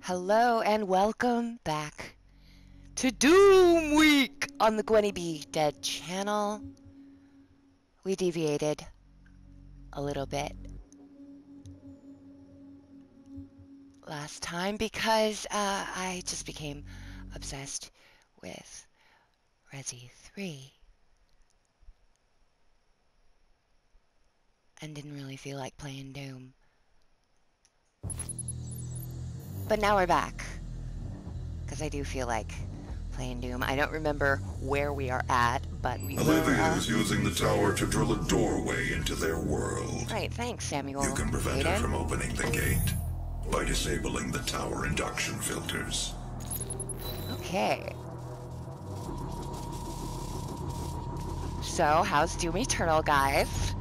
Hello and welcome back to Doom Week on the Gwenny B Dead channel. We deviated a little bit last time because I just became obsessed with Resi 3 and didn't really feel like playing Doom. But now we're back because I do feel like playing Doom. I don't remember where we are at, but we Olivia is using the tower to drill a doorway into their world. Right, thanks, Samuel. You can prevent her from opening the gate by disabling the tower induction filters. Okay. So, how's Doom Eternal, guys?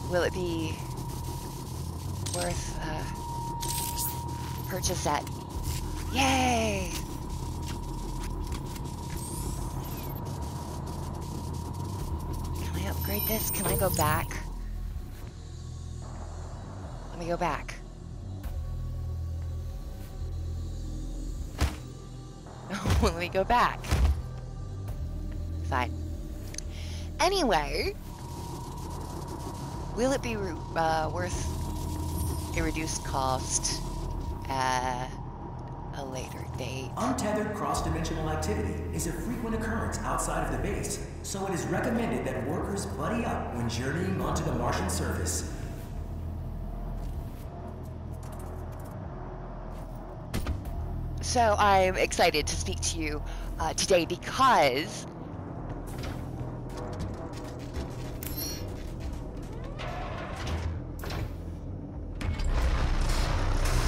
Will it be worth purchase at? Yay! Can I upgrade this? Can I go back? Let me go back. Let me go back. Fine. Anyway, will it be worth a reduced cost at a later date? Untethered cross-dimensional activity is a frequent occurrence outside of the base, so it is recommended that workers buddy up when journeying onto the Martian surface. So I'm excited to speak to you today because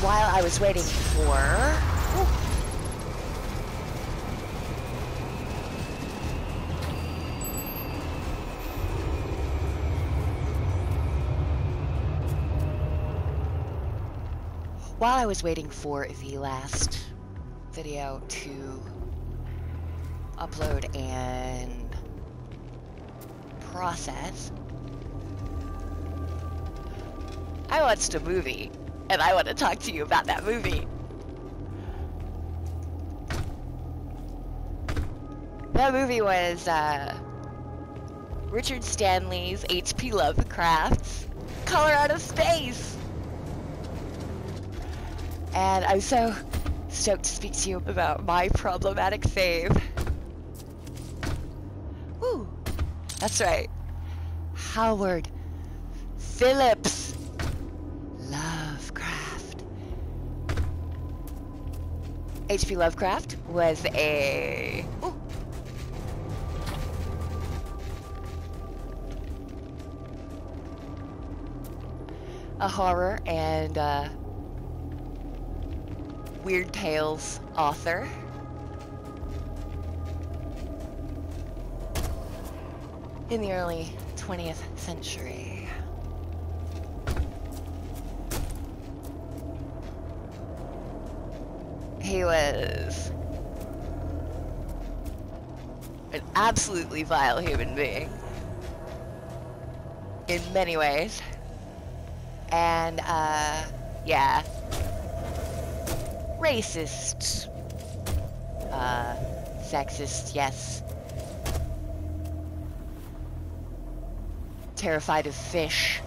while I was waiting for the last video to upload and process, I watched a movie, and I want to talk to you about that movie. That movie was Richard Stanley's H.P. Lovecraft's Color Out of Space. And I'm so stoked to speak to you about my problematic fave. Woo! That's right. Howard Phillips Lovecraft. H.P. Lovecraft was a horror and weird tales author. In the early 20th century. He was an absolutely vile human being in many ways. And, yeah. Racist. Sexist, yes. Terrified of fish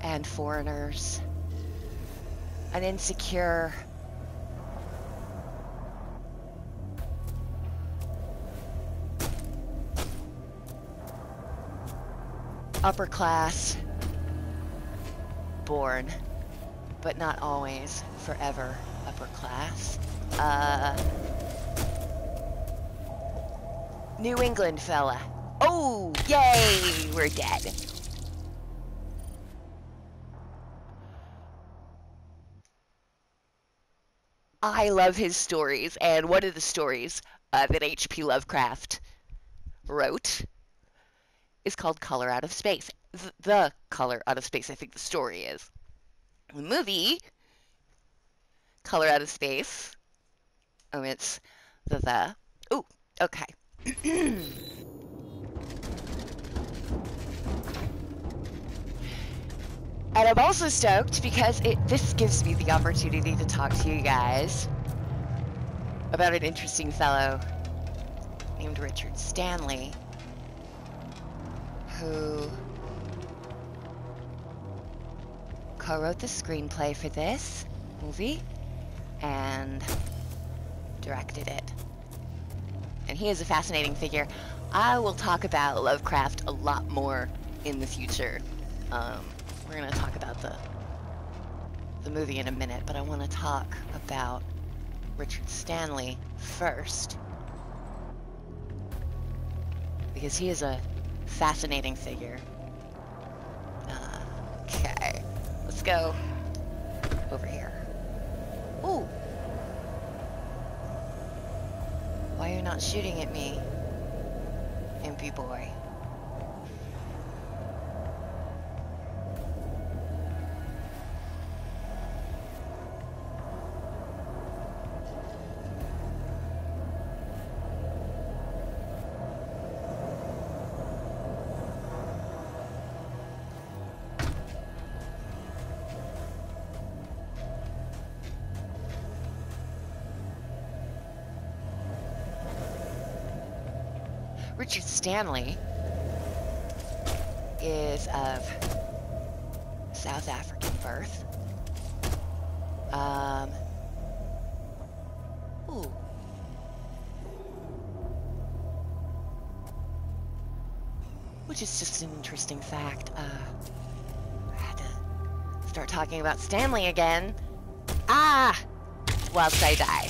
and foreigners. An insecure, upper class born, but not always forever upper class. New England fella. Oh, yay, we're dead. I love his stories, and one of the stories that H.P. Lovecraft wrote is called Color Out of Space. The Color Out of Space, I think the story is. The movie, Color Out of Space, omits the. Ooh, okay. And I'm also stoked because this gives me the opportunity to talk to you guys about an interesting fellow named Richard Stanley, who co-wrote the screenplay for this movie and directed it. And he is a fascinating figure. I will talk about Lovecraft a lot more in the future. We're going to talk about the movie in a minute, but I want to talk about Richard Stanley first, because he is a fascinating figure. Okay, let's go over here. Ooh! Why are you not shooting at me, impy boy? Richard Stanley is of South African birth. Ooh. Which is just an interesting fact. I had to start talking about Stanley again. Ah! Whilst I die.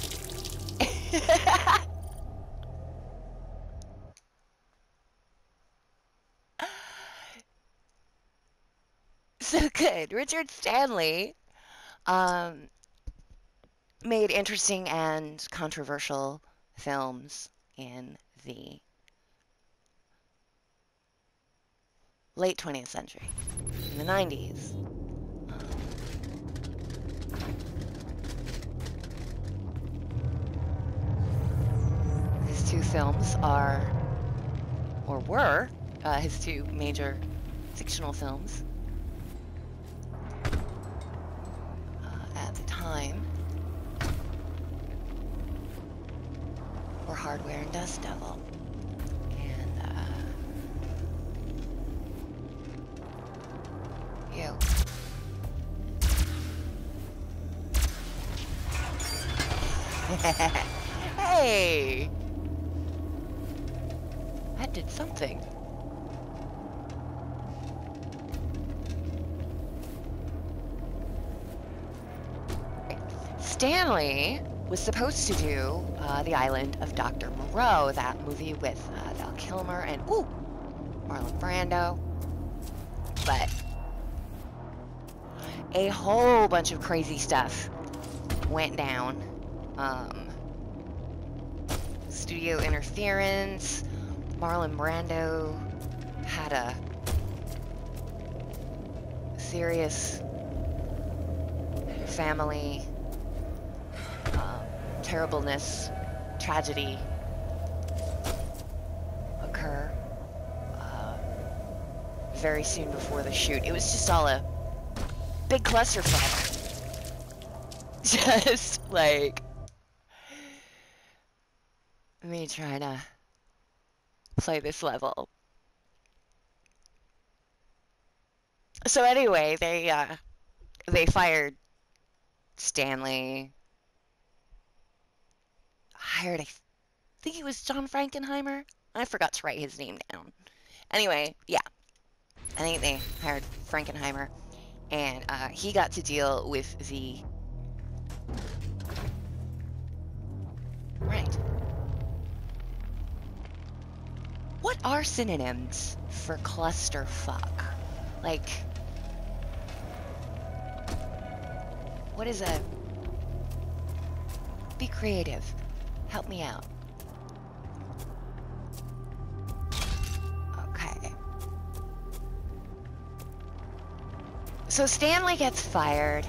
So good. Richard Stanley made interesting and controversial films in the late 20th century, in the 90s. His two films are, or were, his two major fictional films at the time were Hardware and Dust Devil. You. Hey! That did something. Stanley was supposed to do The Island of Dr. Moreau, that movie with Val Kilmer and, ooh, Marlon Brando. But a whole bunch of crazy stuff went down. Studio interference. Marlon Brando had a serious family terribleness, tragedy occur very soon before the shoot. It was just all a big clusterfuck. Just like me trying to play this level. So anyway, they fired Stanley. Hired, I think it was John Frankenheimer. I forgot to write his name down. Anyway, yeah. I think they hired Frankenheimer. And he got to deal with the... Right. What are synonyms for clusterfuck? Like... What is a... Be creative. Help me out. Okay. So Stanley gets fired.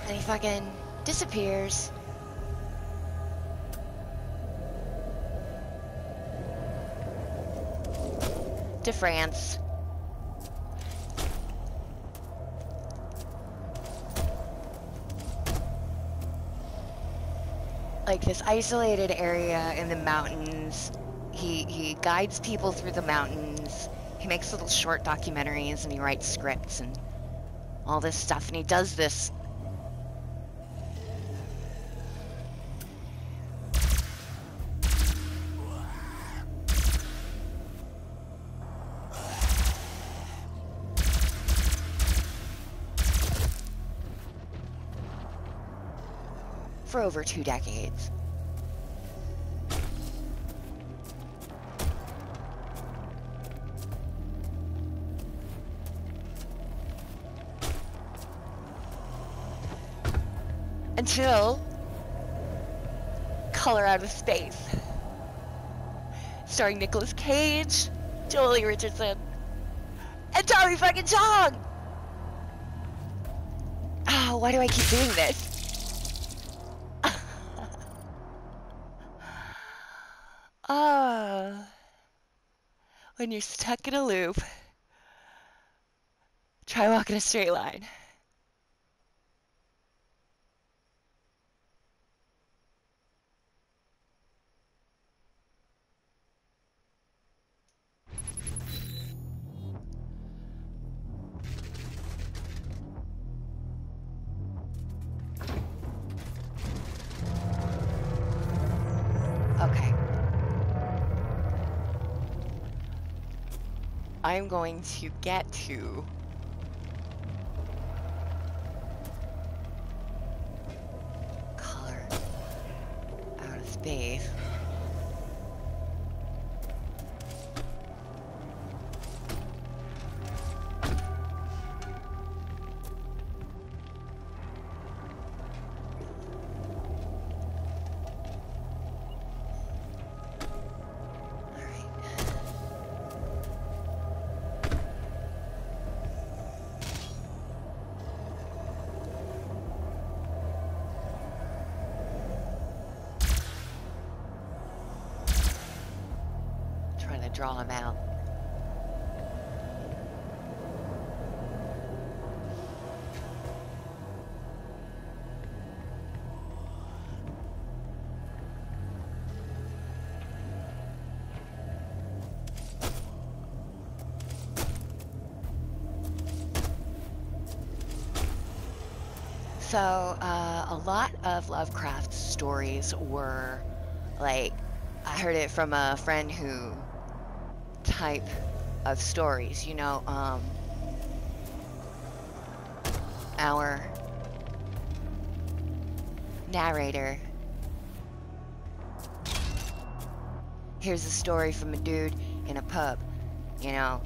And he fucking disappears. To France. like this isolated area in the mountains. He guides people through the mountains. He makes little short documentaries and he writes scripts and all this stuff. And he does this for over 2 decades. Until Color Out of Space, starring Nicolas Cage, Jolie Richardson, and Tommy fucking Chong. Oh, why do I keep doing this? When you're stuck in a loop, try walking a straight line. Okay. I'm going to get to Color Out of Space. Draw him out. So, a lot of Lovecraft's stories were, like, I heard it from a friend who type of stories, you know, our narrator here's a story from a dude in a pub, you know,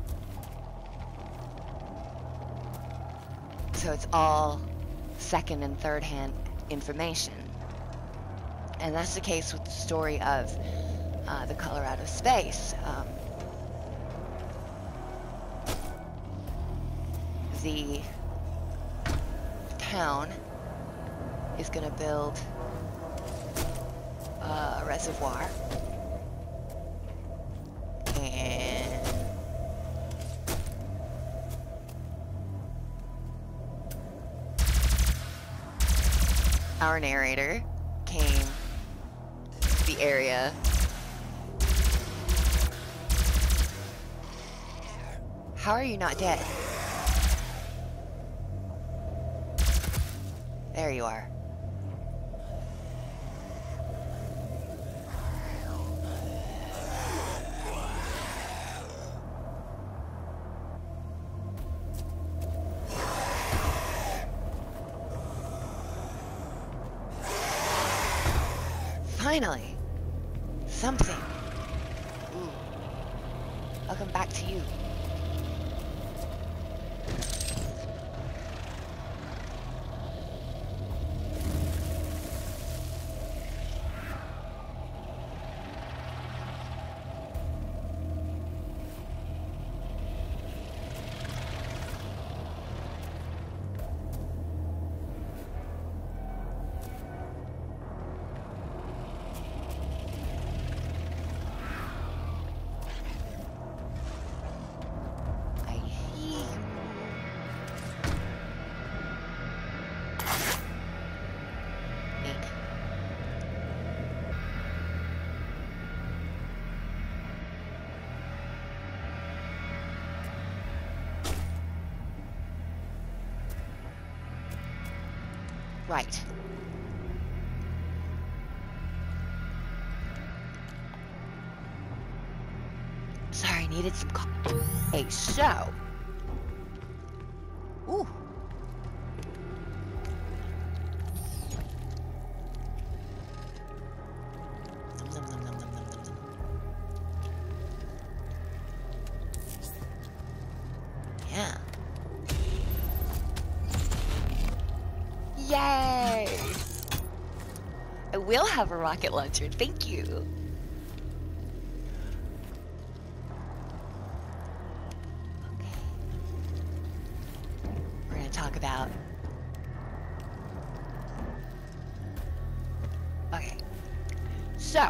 so it's all second and third hand information, and that's the case with the story of The Color Out of Space. The town is going to build a reservoir, and our narrator came to the area How are you not dead? There you are. Finally! Something. Ooh. I'll come back to you. Right. Sorry, needed some coffee. Okay, so. Ooh. Nom, nom, nom, nom, nom, nom, nom, nom. Yeah. Yay! I will have a rocket launcher. Thank you. Okay. We're gonna talk about. Okay. So.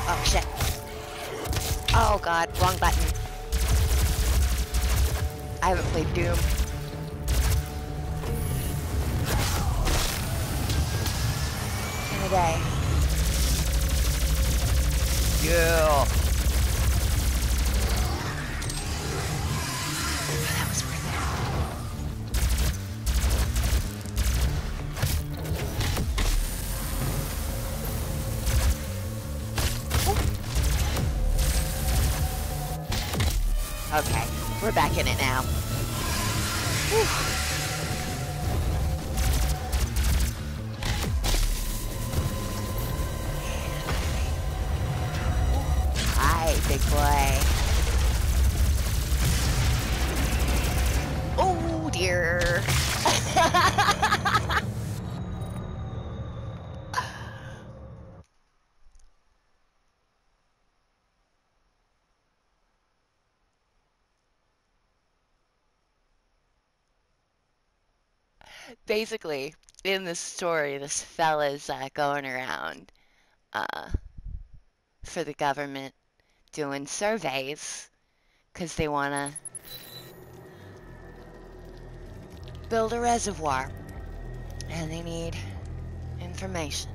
Oh shit. Oh god, wrong button. I haven't played Doom. In a day. Yeah. That was worth it. Okay, we're back in it now. Whew. Hi, big boy. Oh dear. Basically, in this story, this fella's going around uh, for the government doing surveys because they want to build a reservoir and they need information.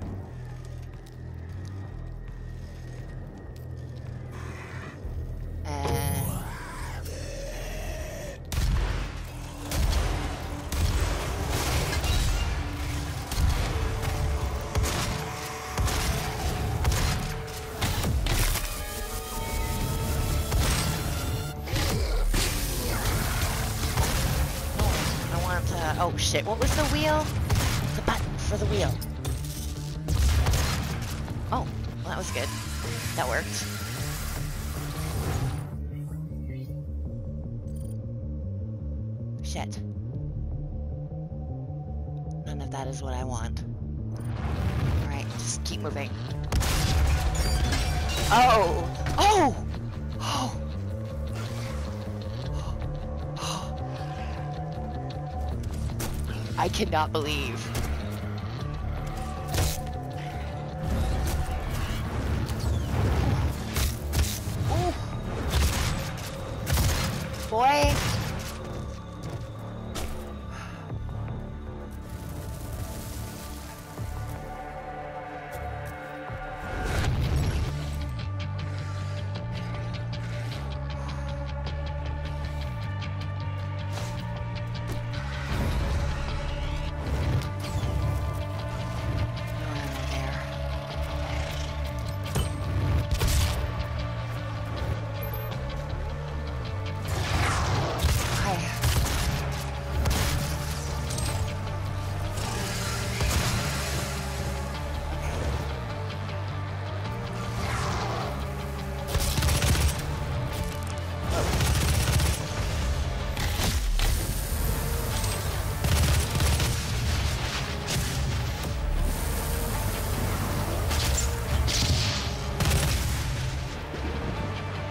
And oh shit, what was the wheel? The button for the wheel. Oh, well, that was good. That worked. Shit. None of that is what I want. Alright, just keep moving. Oh! Oh! Oh! I cannot believe. Ooh. Boy.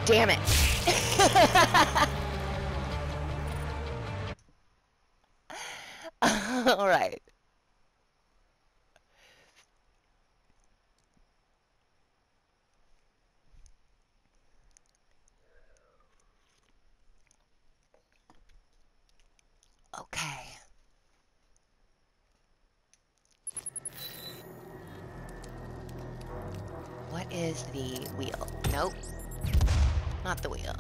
Damn it. All right. Okay. is the wheel? Nope. Not the wheel.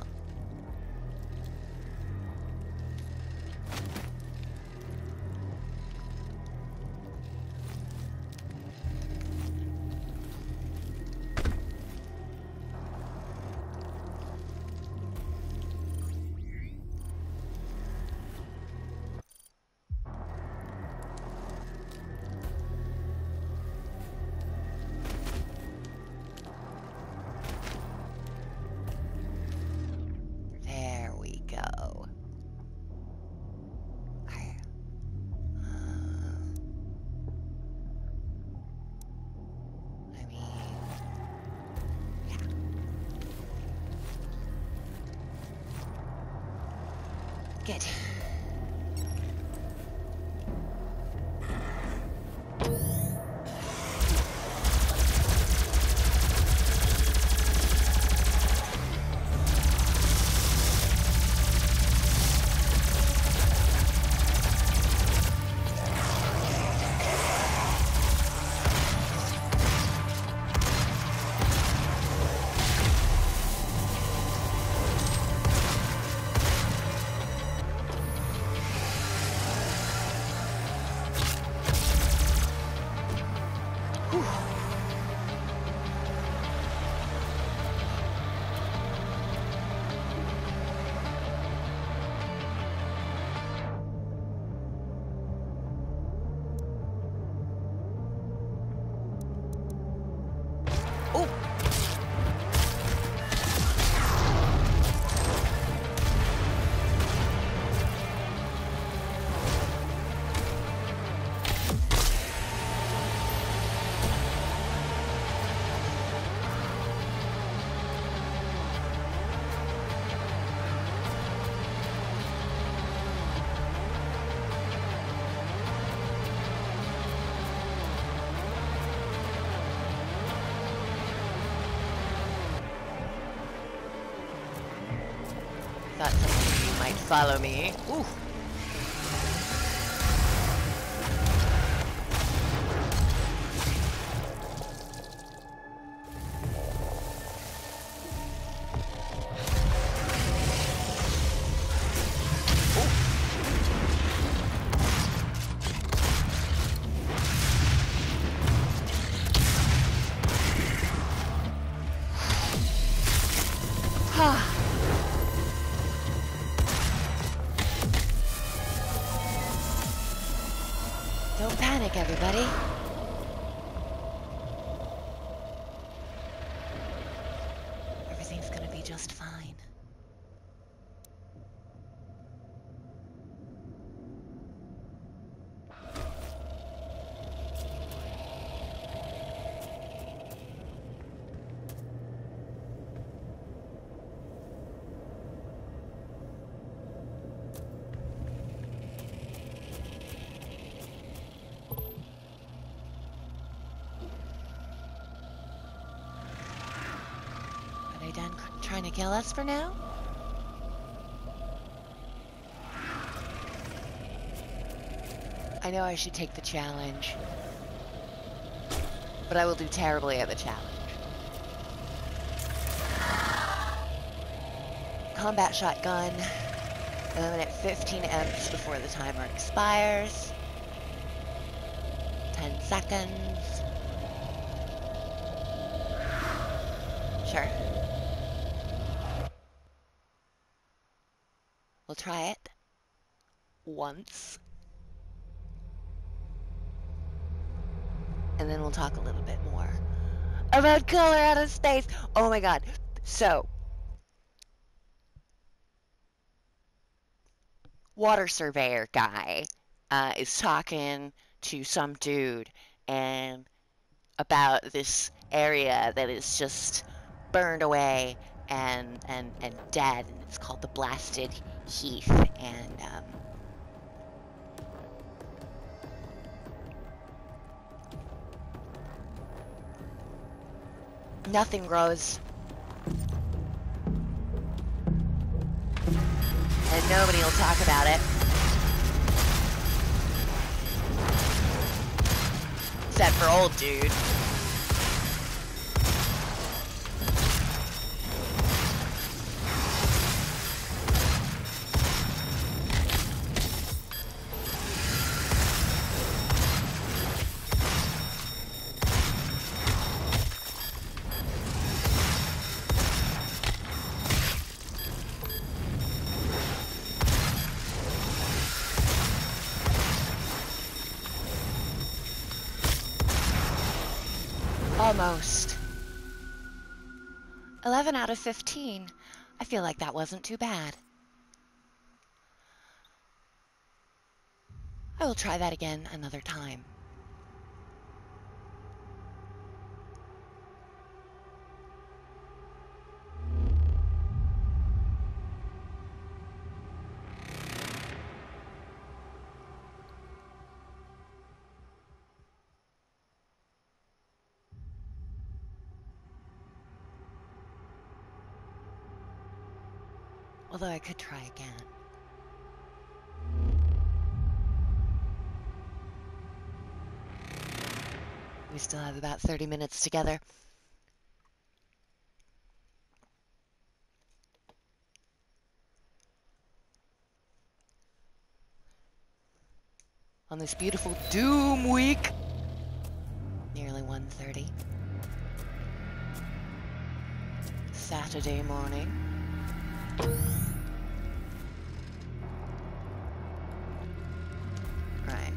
Good. Thought some of you might follow me. Ooh. Don't panic, everybody. Everything's gonna be just fine. Done trying to kill us for now? I know I should take the challenge, but I will do terribly at the challenge. Combat shotgun. Eliminate 15 imps before the timer expires. 10 seconds. Sure. We'll try it once. And then we'll talk a little bit more about color out of space. Oh my god. So, water surveyor guy is talking to some dude and about this area that is just burned away and dead, and it's called the Blasted Heath, and nothing grows, and nobody will talk about it except for old dude. Almost. 11 out of 15. I feel like that wasn't too bad. I will try that again another time. Although I could try again. We still have about 30 minutes together. On this beautiful Doom week. Nearly 1:30. Saturday morning. Right.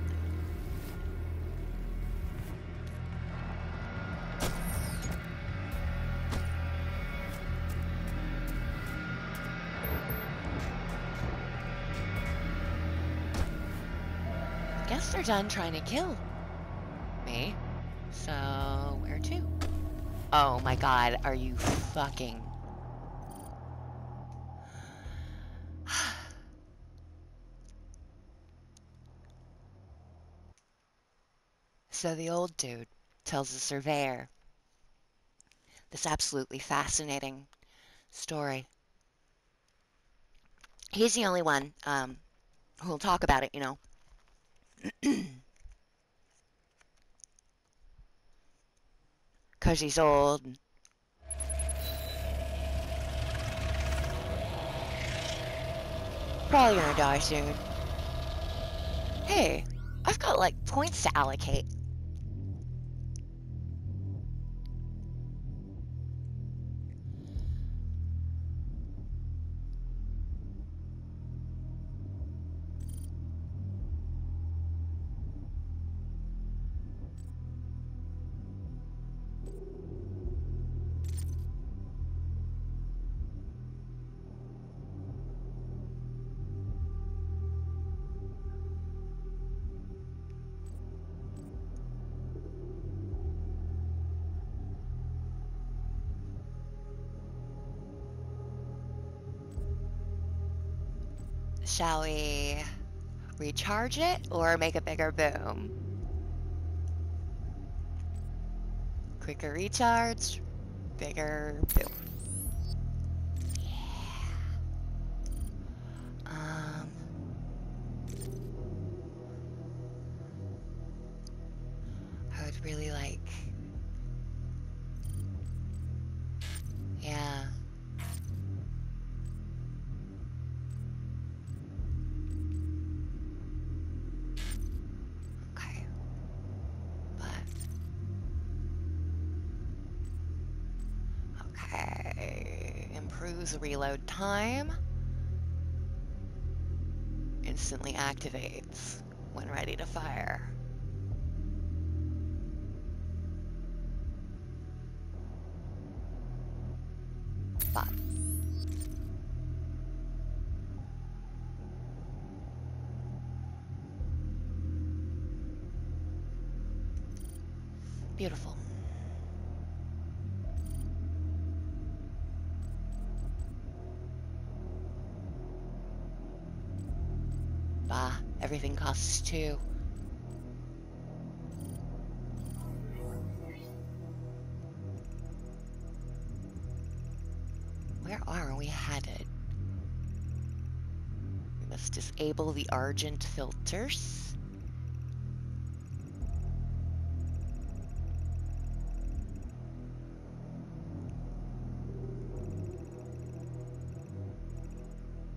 I guess they're done trying to kill me. So, where to? Oh my god, are you fucking... So the old dude tells the surveyor this absolutely fascinating story. He's the only one who'll talk about it, you know. Because he's old. Probably gonna die soon. Hey, I've got like points to allocate. Shall we recharge it or make a bigger boom? Quicker recharge, bigger boom. Yeah. I would really like... Yeah. Improves reload time. Instantly activates when ready to fire. But beautiful. Bah, everything costs 2. Where are we headed? We must disable the Argent filters.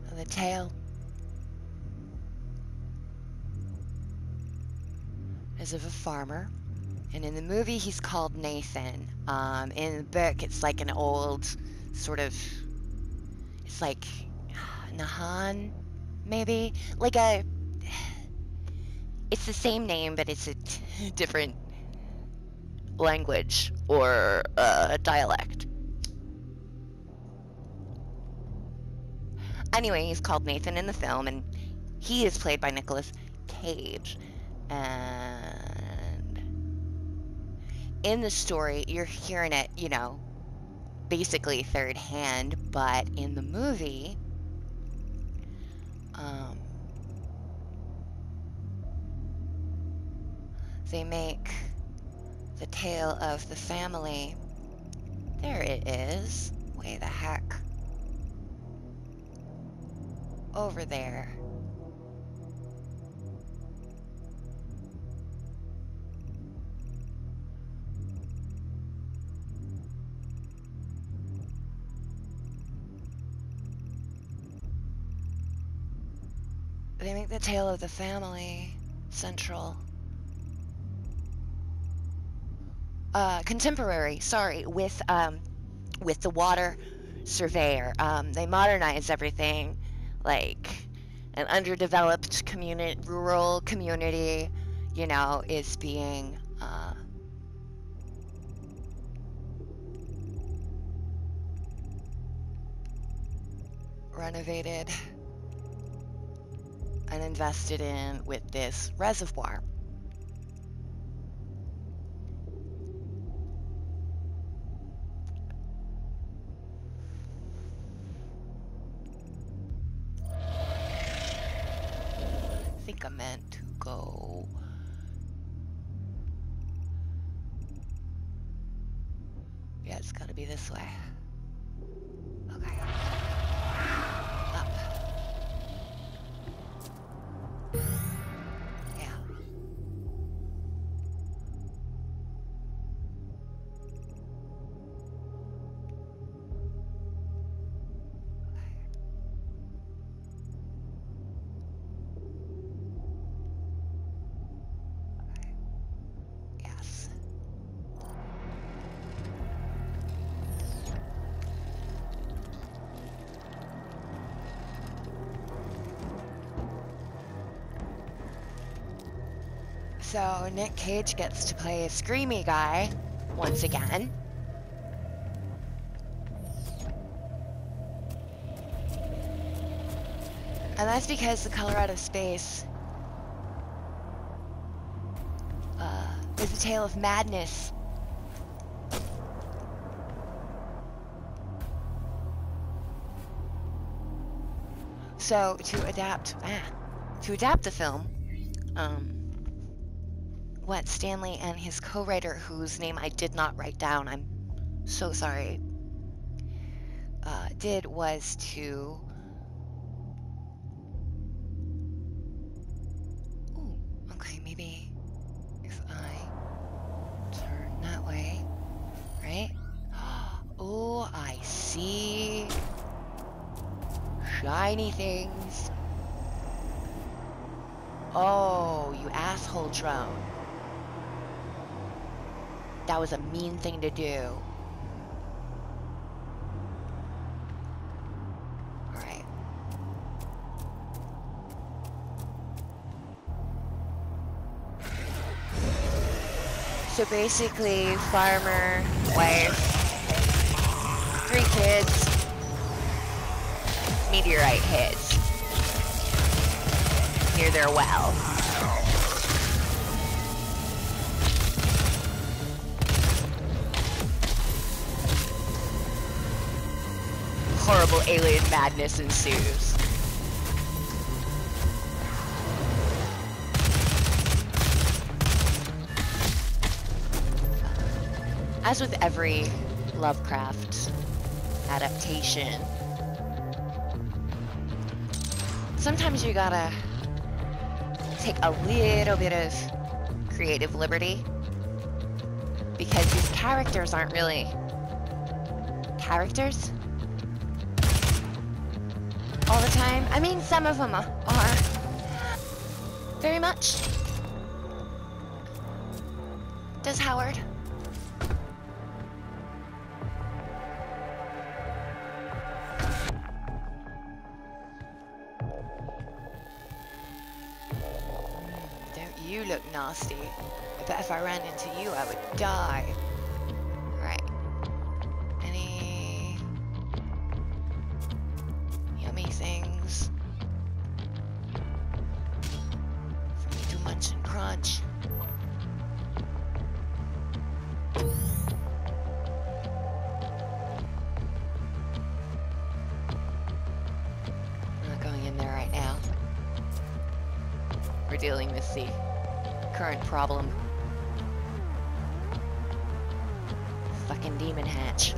And the tail is of a farmer, and in the movie he's called Nathan. In the book it's like an old sort of, it's like Nahan, maybe, like a, it's the same name but it's a different language or dialect. Anyway, he's called Nathan in the film, and he is played by Nicolas Cage. And in the story, you're hearing it, you know, basically third hand, but in the movie, they make the tale of the family. There it is. Way the heck. Over there. They make the tale of the family central. Contemporary, sorry, with the water surveyor. They modernize everything, like an underdeveloped rural community, you know, is being renovated and invested in with this reservoir. I think I meant to go. Yeah, it's gotta be this way. Okay. Up. Yeah. Yes. So Nick Cage gets to play a screamy guy once again. And that's because The Color Out of Space is a tale of madness. So to adapt the film, what Stanley and his co-writer, whose name I did not write down, I'm so sorry, did was to okay, maybe if I turn that way, right? Oh, I see shiny things. Oh, you asshole drone. That was a mean thing to do. Alright. So basically, farmer, wife, 3 kids, meteorite hits near their well. Horrible alien madness ensues. As with every Lovecraft adaptation, sometimes you gotta take a little bit of creative liberty, because these characters aren't really characters all the time. I mean, some of them are very much. Does Howard? Don't you look nasty. I bet if I ran into you, I would die. Alright. Any yummy things for me to munch and crunch? I'm not going in there right now. We're dealing with the current problem. Fucking demon hatch.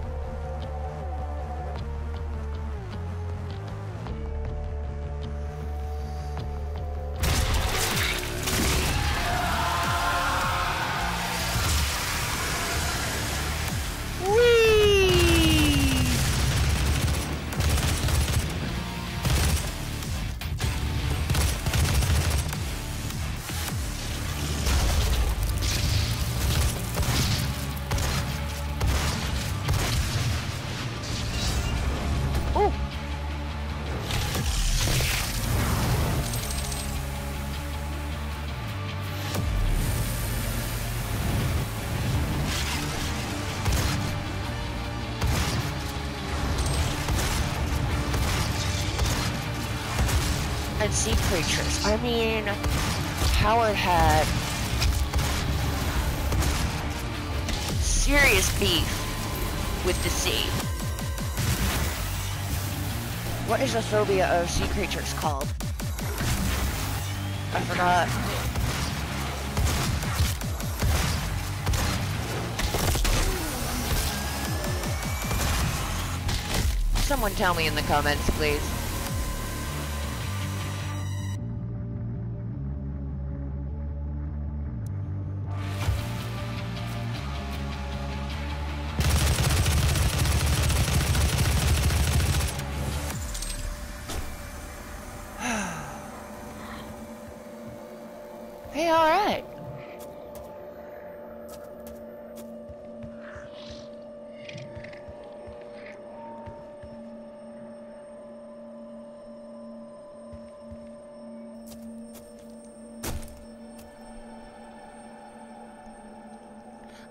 And sea creatures. I mean, Howard had serious beef with the sea. What is a phobia of sea creatures called? I forgot. Someone tell me in the comments, please. Hey, alright.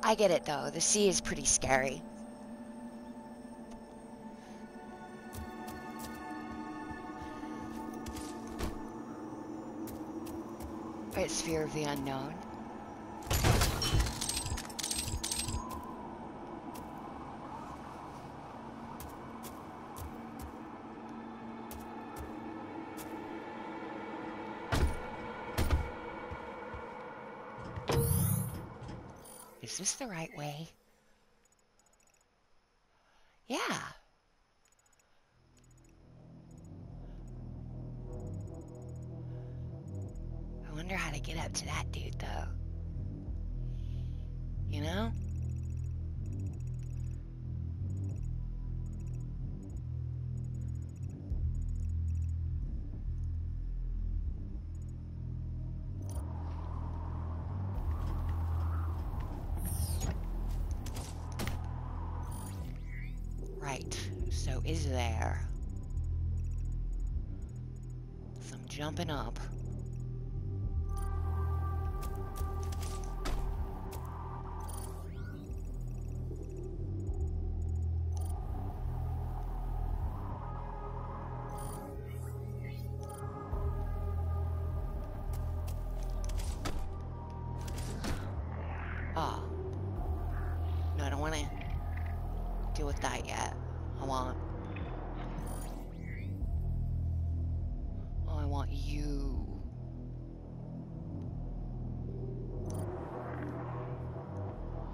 I get it though, the sea is pretty scary. It's fear of the unknown. Is this the right way? Yeah. I wonder how to get up to that dude, though. You know? Right. So is there some jumping up? Oh. No, I don't want to deal with that yet. I want you.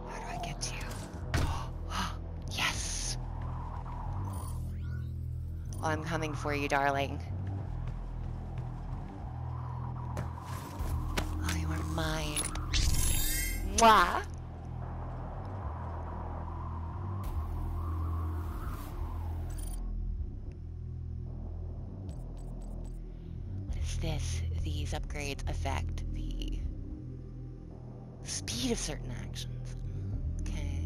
How do I get to you? Yes! Oh, I'm coming for you, darling. Oh, you are mine. Mwah! These upgrades affect the speed of certain actions. Okay.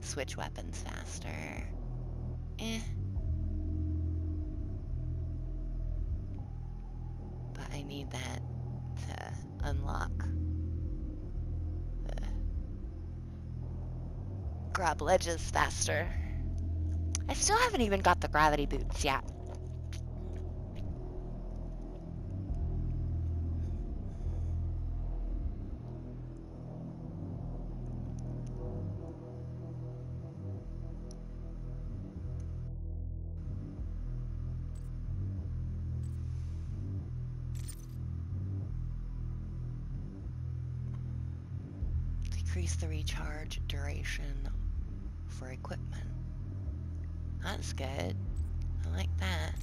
Switch weapons faster. But I need that unlock. Grab ledges faster. I still haven't even got the gravity boots yet. Decrease the recharge duration for equipment. That's good. I like that.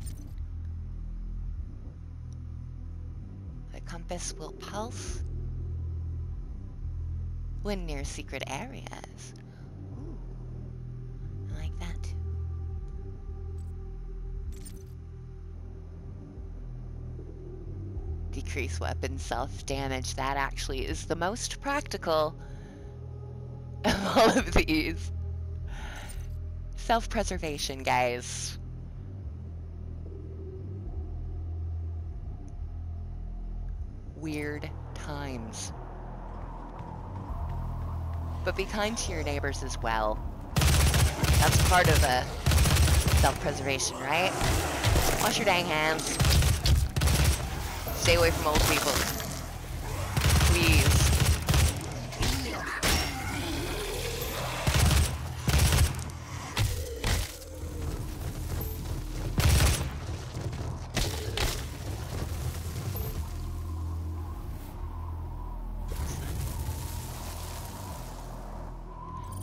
The compass will pulse when near secret areas. Ooh, I like that too. Decrease weapon self-damage. That actually is the most practical of all of these. Self-preservation, guys. Weird times. But be kind to your neighbors as well. That's part of a self-preservation, right? Wash your dang hands. Stay away from old people. Please.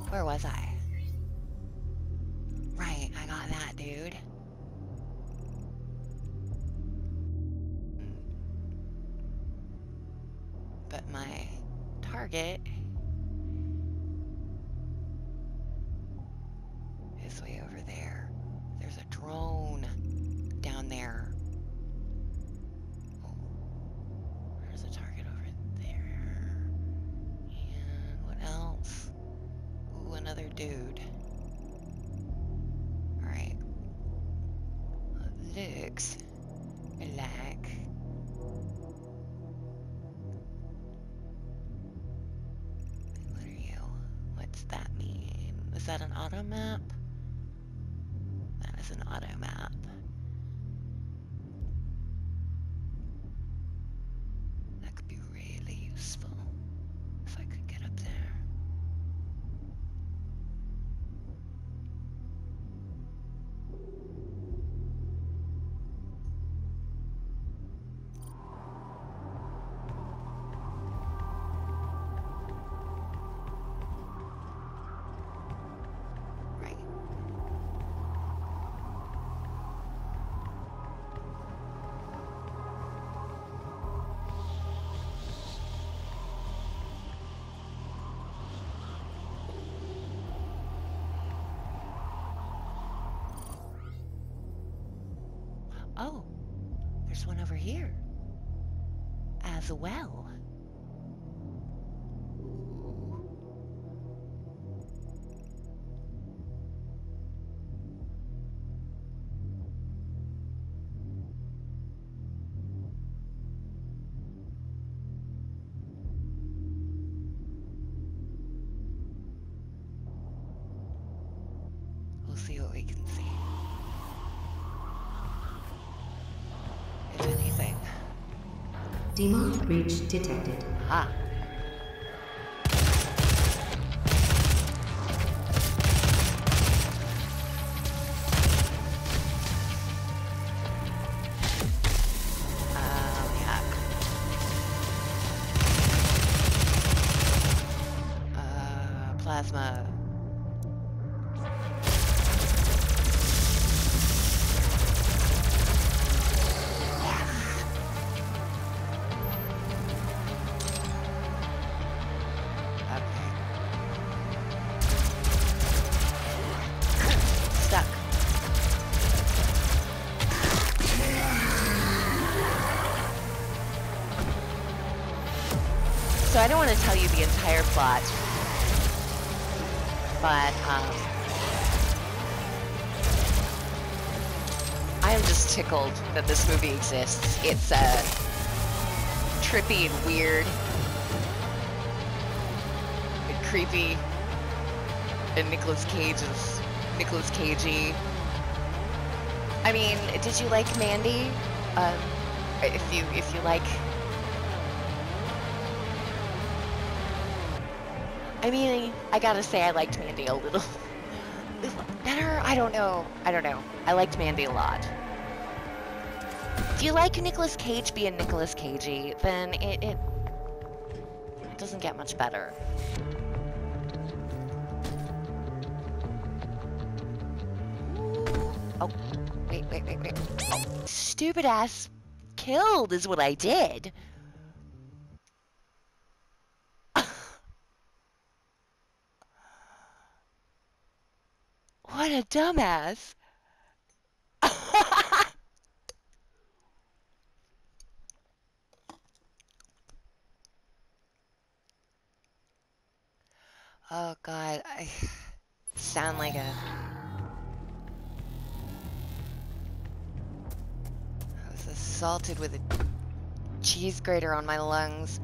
Where was I? Right, I got that, dude. But my target is way over there. There's a drone down there. Oh, there's a target over there. And what else? Ooh, another dude. Alright. Looks like what are you? What's that mean? Is that an auto map? That is an auto map. That could be really useful if I could get up there. Right. Oh, there's one over here as well. We'll see what we can see. If anything. Demand breach detected. Ah. Yeah. Plasma. Stuck. So I don't want to tell you the entire plot, but I am just tickled that this movie exists. It's a trippy and weird and creepy, and Nicolas Cagey. I mean, did you like Mandy? If you like, I mean, I gotta say I liked Mandy a little better. I don't know. I liked Mandy a lot. If you like Nicolas Cage being Nicolas Cagey, then it doesn't get much better. Oh, wait. Oh, stupid ass killed is what I did. What a dumbass. Oh God, I sound like I was assaulted with a cheese grater on my lungs.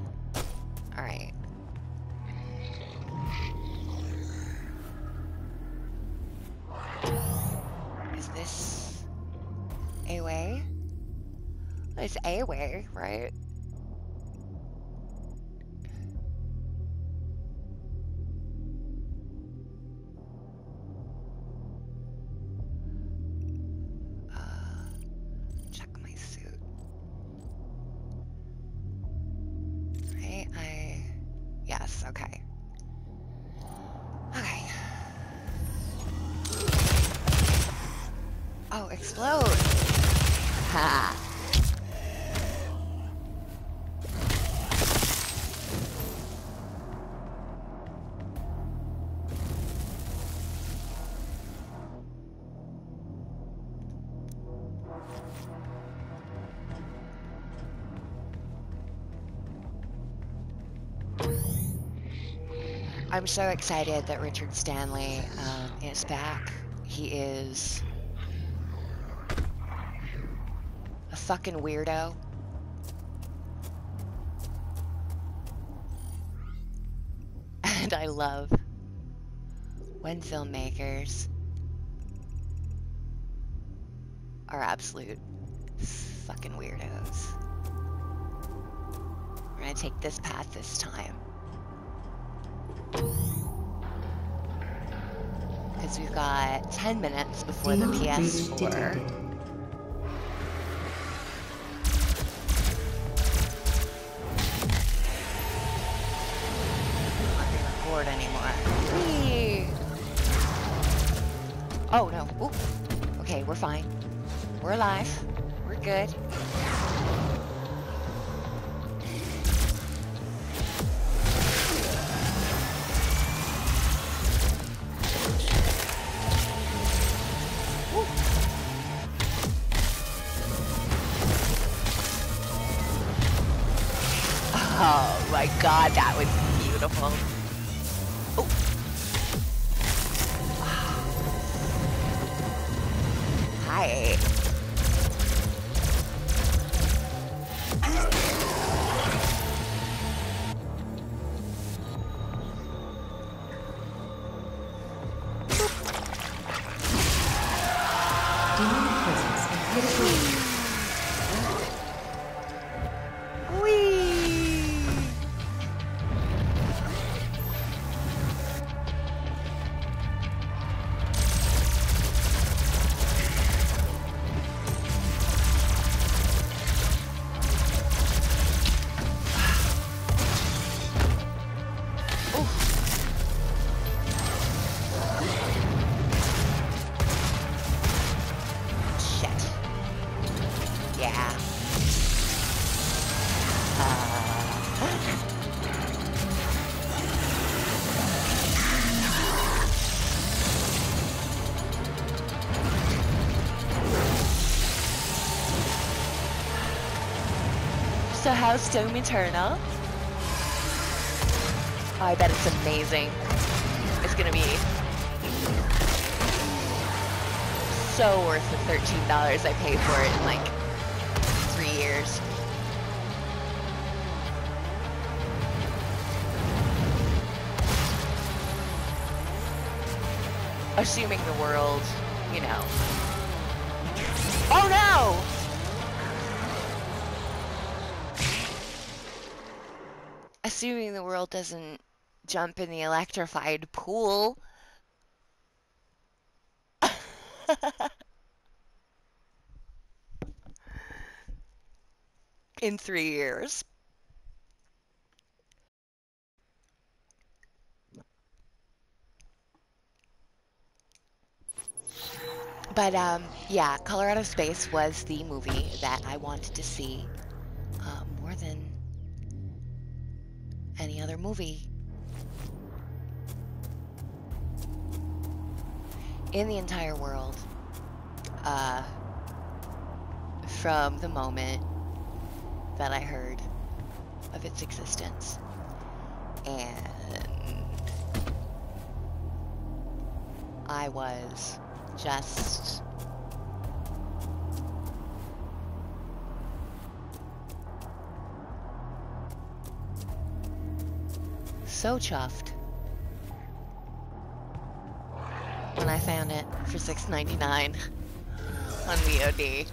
All right. Is this a way? It's a way, right? Check my suit. Right, yes, okay. Okay. Oh, explode! Ha! I'm so excited that Richard Stanley is back. He is a fucking weirdo. And I love when filmmakers are absolute fucking weirdos. We're gonna take this path this time. Because we've got 10 minutes before the PS4. Not gonna record anymore. Whee! Oh no. Oop. Okay, we're fine. We're alive. We're good. Oh my God, that was beautiful. Oh. Hi. Demonic presence and critical. So how's Doom Eternal? Oh, I bet it's amazing. It's gonna be so worth the $13 I paid for it in like 3 years. assuming the world, you know. Oh no! Assuming the world doesn't jump in the electrified pool. In 3 years. But yeah, Color Out of Space was the movie that I wanted to see more than any other movie in the entire world. From the moment that I heard of its existence. And I was just so chuffed when I found it for $6.99 on VOD.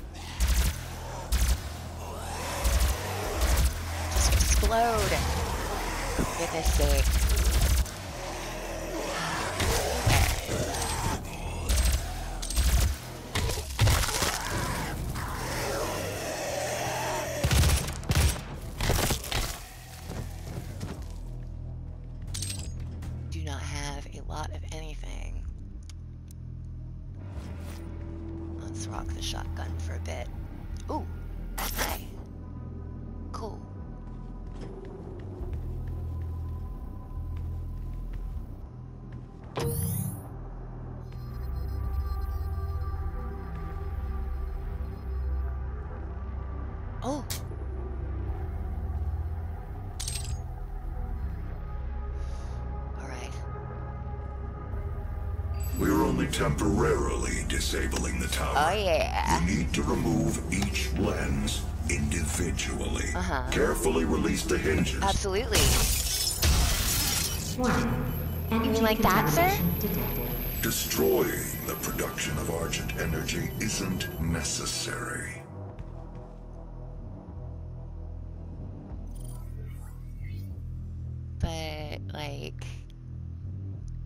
Just explode. For goodness sake. Do not have a lot of anything. Let's rock the shotgun for a bit. Ooh, hi. Cool. Oh. All right. We're only temporarily disabling the tower. Oh yeah. You need to remove each lens individually. Carefully release the hinges. Absolutely. Warning. You mean like Energy that, sir? contamination detected. Destroying the production of Argent energy isn't necessary. But, like,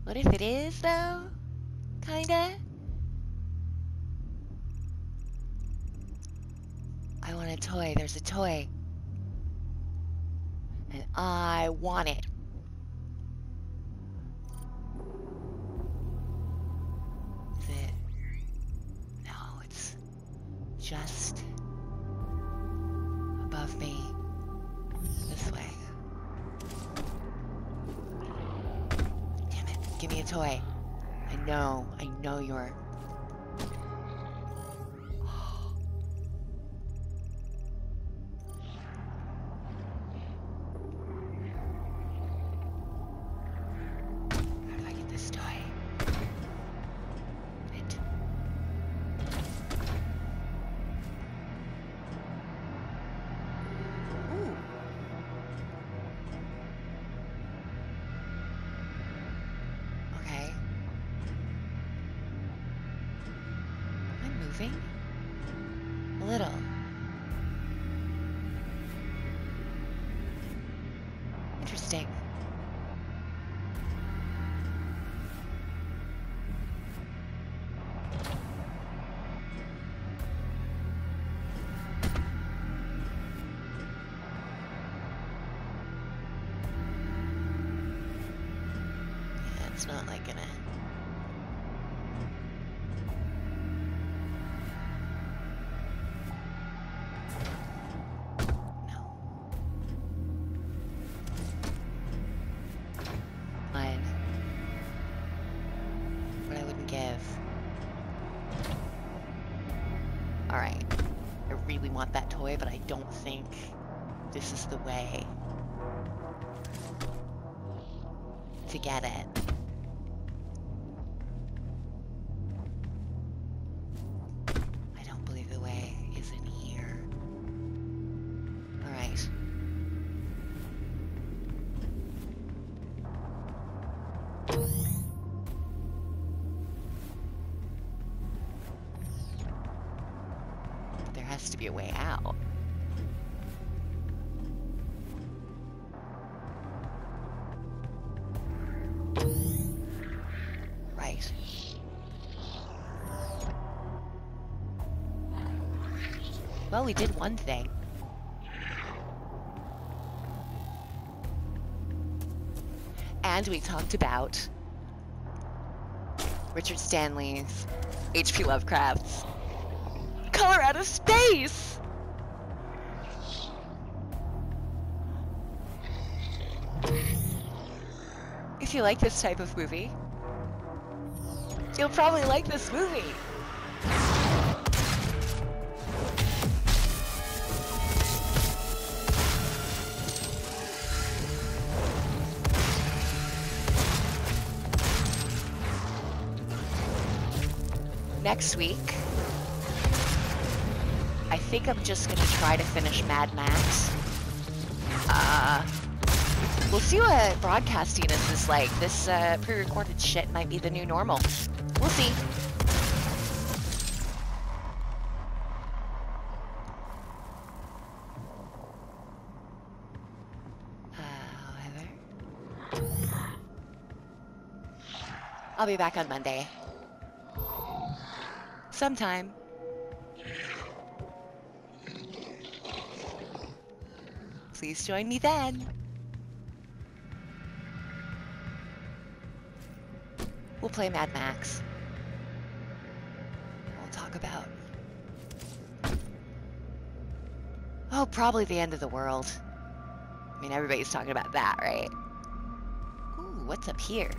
what if it is, though? Kinda? I want a toy. There's a toy. And I want it. Is it? No, it's just above me. This way. Damn it. Give me a toy. I know you're... How do I get this toy? It. Ooh. Okay. Am I moving? A little. Interesting. Yeah, it's not like gonna... No. Fine. What I wouldn't give. Alright. I really want that toy, but I don't think this is the way to get it. I don't believe the way is in here. Alright. has to be a way out. Right. Well, we did one thing. And we talked about Richard Stanley's, H.P. Lovecraft's Color Out of Space! If you like this type of movie, you'll probably like this movie. Next week, I think I'm just gonna try to finish Mad Max. We'll see what broadcasting is like. This pre-recorded shit might be the new normal. We'll see. However, I'll be back on Monday. Sometime. Please join me then. We'll play Mad Max. We'll talk about... oh, probably the end of the world. I mean, everybody's talking about that, right? Ooh, what's up here?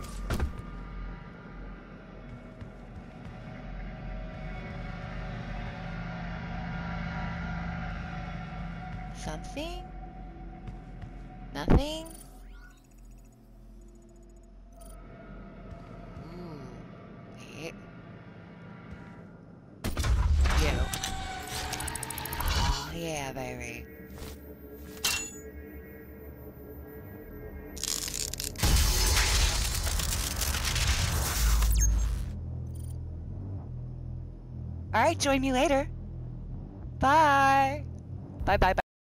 Something? Nothing? Ooh. Yeah. You. Oh, yeah, baby. All right, join me later. Bye. Bye, bye, bye.